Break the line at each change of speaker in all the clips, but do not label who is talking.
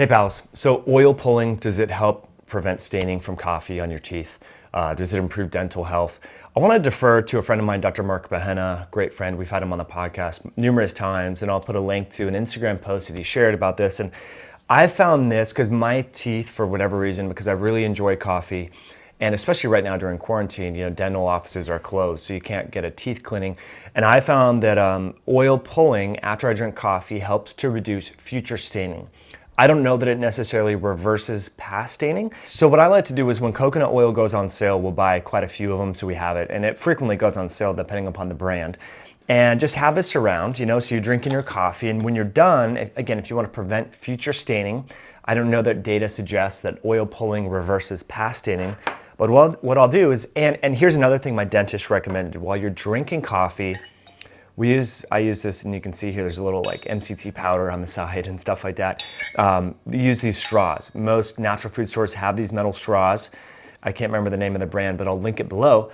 Hey pals, so oil pulling, does it help prevent staining from coffee on your teeth? Does it improve dental health? I want to defer to a friend of mine, Dr. Burhenne, great friend. We've had him on the podcast numerous times, and I'll put a link to an Instagram post that he shared about this. And I found this because my teeth, for whatever reason, because I really enjoy coffee, and especially right now during quarantine, dental offices are closed, so you can't get a teeth cleaning. And I found that oil pulling after I drink coffee helps to reduce future staining. I don't know that it necessarily reverses past staining. So what I like to do is when coconut oil goes on sale, we'll buy quite a few of them so we have it. And it frequently goes on sale depending upon the brand. And just have this around, so you're drinking your coffee. And when you're done, again, if you want to prevent future staining, I don't know that data suggests that oil pulling reverses past staining. But what I'll do is, and here's another thing my dentist recommended, while you're drinking coffee, I use this, and you can see here there's a little like MCT powder on the side and stuff like that. Use these straws. Most natural food stores have these metal straws. I can't remember the name of the brand, but I'll link it below.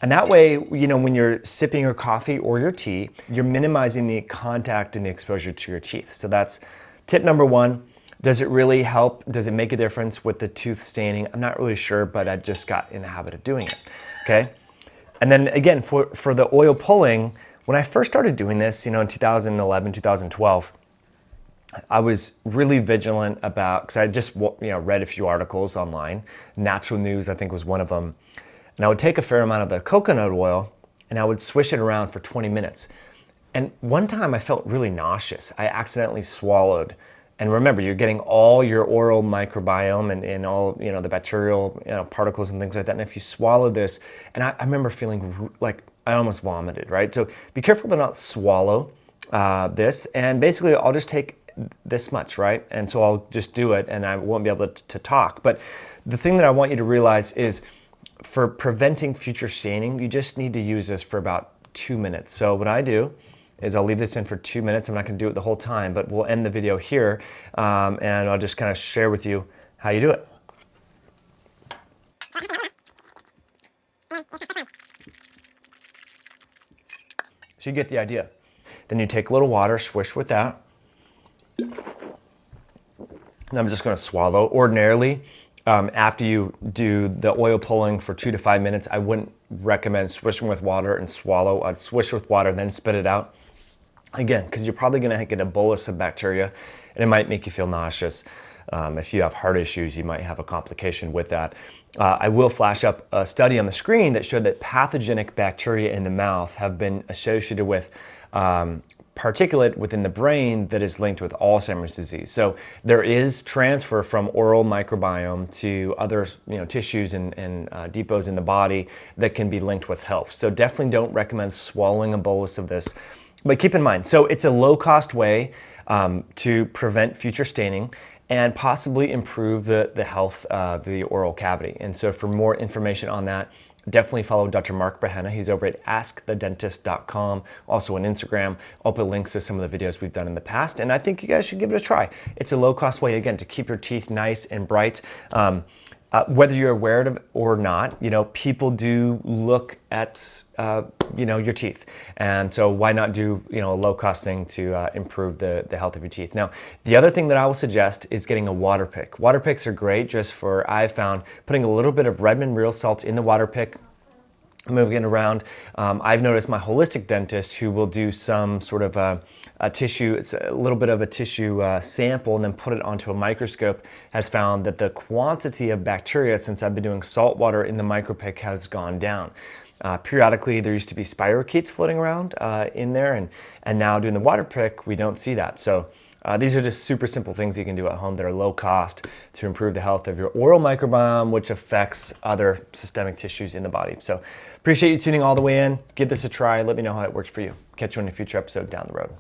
And that way, when you're sipping your coffee or your tea, you're minimizing the contact and the exposure to your teeth. So that's tip number one. Does it really help? Does it make a difference with the tooth staining? I'm not really sure, but I just got in the habit of doing it, okay? And then again, for the oil pulling, when I first started doing this, in 2011, 2012, I was really vigilant about, because I just read a few articles online. Natural News, I think, was one of them. And I would take a fair amount of the coconut oil and I would swish it around for 20 minutes. And one time I felt really nauseous. I accidentally swallowed. And remember, you're getting all your oral microbiome and all, the bacterial particles and things like that. And if you swallow this, and I remember feeling like I almost vomited, right? So be careful to not swallow this. And basically, I'll just take this much, right? And so I'll just do it and I won't be able to talk. But the thing that I want you to realize is for preventing future staining, you just need to use this for about 2 minutes. So what I do is I'll leave this in for 2 minutes. I'm not gonna do it the whole time, but we'll end the video here and I'll just kind of share with you how you do it. So you get the idea. Then you take a little water, swish with that. And I'm just gonna swallow. Ordinarily, after you do the oil pulling for 2 to 5 minutes, I wouldn't recommend swishing with water and swallow. I'd swish with water, then spit it out. Again, because you're probably gonna get a bolus of bacteria and it might make you feel nauseous. If you have heart issues, you might have a complication with that. I will flash up a study on the screen that showed that pathogenic bacteria in the mouth have been associated with particulate within the brain that is linked with Alzheimer's disease. So there is transfer from oral microbiome to other tissues and depots in the body that can be linked with health. So definitely don't recommend swallowing a bolus of this. But keep in mind, so it's a low-cost way to prevent future staining and possibly improve the health of the oral cavity. And so for more information on that, definitely follow Dr. Burhenne. He's over at askthedentist.com, also on Instagram. I'll put links to some of the videos we've done in the past, and I think you guys should give it a try. It's a low-cost way, again, to keep your teeth nice and bright. Whether you're aware of it or not, people do look at your teeth, and so why not do a low-cost thing to improve the health of your teeth? Now, the other thing that I will suggest is getting a water pick. Water picks are great just for, I've found, putting a little bit of Redmond real salt in the water pick, moving it around. I've noticed my holistic dentist, who will do some sort of a tissue, it's a little bit of a tissue sample and then put it onto a microscope, has found that the quantity of bacteria since I've been doing salt water in the micropick has gone down. Periodically, there used to be spirochetes floating around in there, and now doing the water pick, we don't see that. So these are just super simple things you can do at home that are low cost to improve the health of your oral microbiome, which affects other systemic tissues in the body. So appreciate you tuning all the way in. Give this a try. Let me know how it works for you. Catch you in a future episode down the road.